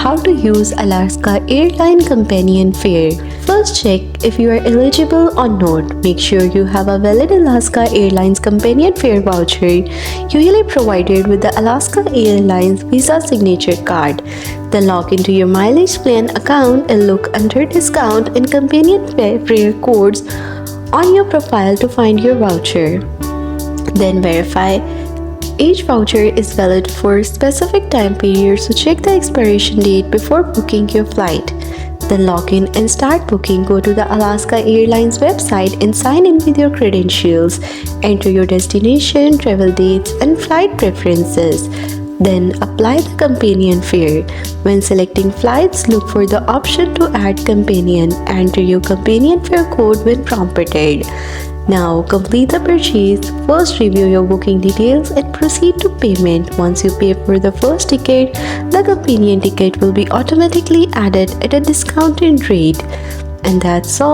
how to use Alaska Airlines Companion Fare. First, check if you are eligible or not. Make sure you have a valid Alaska Airlines Companion Fare voucher, usually provided with the Alaska Airlines Visa Signature card. Then log into your mileage plan account and look under Discount and Companion Fare codes on your profile to find your voucher. Then verify each voucher is valid for a specific time period, so check the expiration date before booking your flight. Then log in and start booking. Go to the Alaska Airlines website and sign in with your credentials. Enter your destination, travel dates, and flight preferences. Then apply the companion fare. When selecting flights, look for the option to add companion. Enter your companion fare code when prompted. Now complete the purchase. First, review your booking details and proceed to payment. Once you pay for the first ticket, the companion ticket will be automatically added at a discounted rate. And that's all.